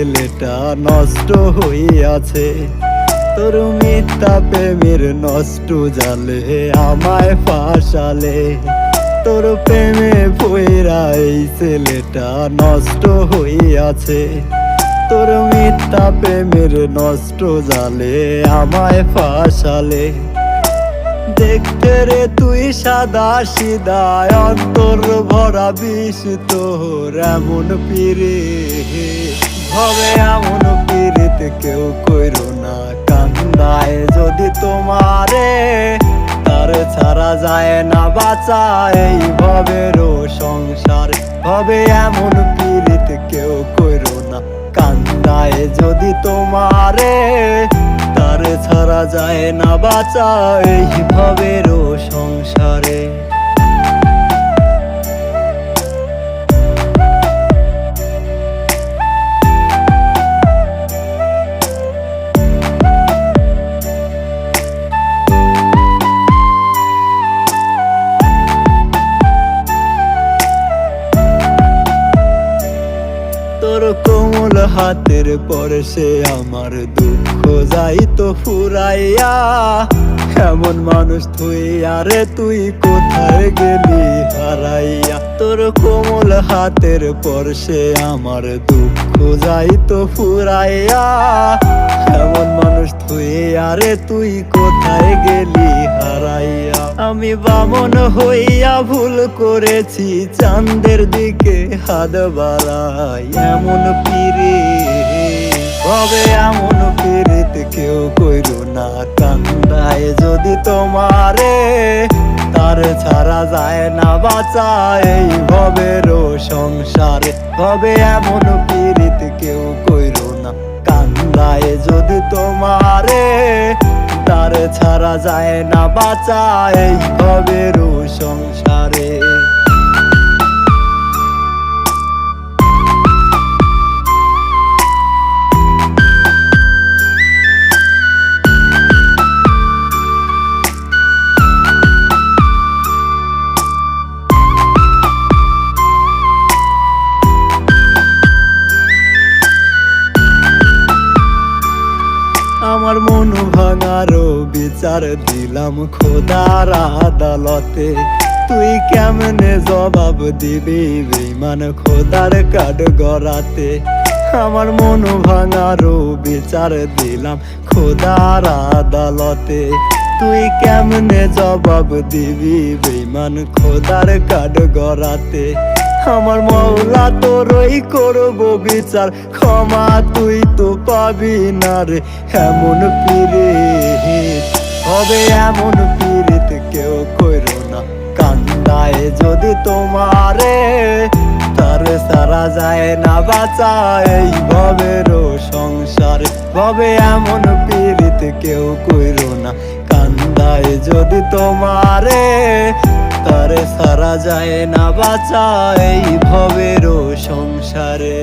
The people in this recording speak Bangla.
ছেলেটা নষ্ট হইয়াছে। তোর মিথ্যা প্রেমের নষ্ট জালে আমায় ফাঁসালে। তোর প্রেমে পইরা এই ছেলেটা নষ্ট হইয়াছে। তোর মিথ্যা প্রেমের নষ্ট জালে আমায় ফাঁসালে। দেখতে রে তুই সাদা সিধা, অন্তর ভরা বিষ তোর এমন পীড়িত। হবে এমন পীড়িত কেউ কইরো না, কান্দায় যদি তোমারে। তার ছাড়া যায় না বাঁচা এই ভবেরও সংসার। হবে এমন পীড়িত কেউ কইরো না, কান্দায় যদি তোমারে। তার ছাড়া যায় না বাঁচা এই ভবেরও সংসারে। তোর কোমল হাতের পরশে আমার দুঃখ যাইতো ফুরাইয়া। এমন মানুষ তুই আরে তুই কোথায় গেলি হারাইয়া। তোর কোমল হাতের পরশে আমার দুঃখ যাইতো ফুরাইয়া। এমন মানুষ তুই আরে তুই কোথায় গেলি হারাইয়া। আমি বামন হইয়া ভুল করেছি, চাঁদের দিকে হাত বাড়াই। এমন পীড়িত হবে এমন পীড়িত কেউ কইরো না, কান্দায় যদি তোমারে। তার ছাড়া যায় না বাঁচা এই ভবেরও সংসারে। হবে এমন পীড়িত কেউ কইরো না, কান্দায় যদি তোমারে। তার ছাড়া যায় না বাঁচা এই ভবেরও সংসারে। আমার মন ভাঙারও বিচার দিলাম খোদার আদালতে। তুই কেমনে জবাব দিবি বেঈমান খোদার কাঠ গড়াতে। আমার মন ভাঙারও বিচার দিলাম খোদার আদালতে। তুই কেমনে জবাব দিবি বেঈমান খোদার কাঠ গড়াতে। আমার মওলা তোরই করবো বিচার, ক্ষমা তুই তো পাবি না রে। এমন পীড়িত হবে এমন পীড়িত কেউ কইরো না, কান্দায় যদি তোমারে। তার ছাড়া যায় না বাঁচা এই ভবেরও সংসারে। হবে এমন পীড়িত কেউ কইরো না, কান্দায় যদি তোমারে। তার ছাড়া যায় না বাঁচা এই ভবেরও সংসারে।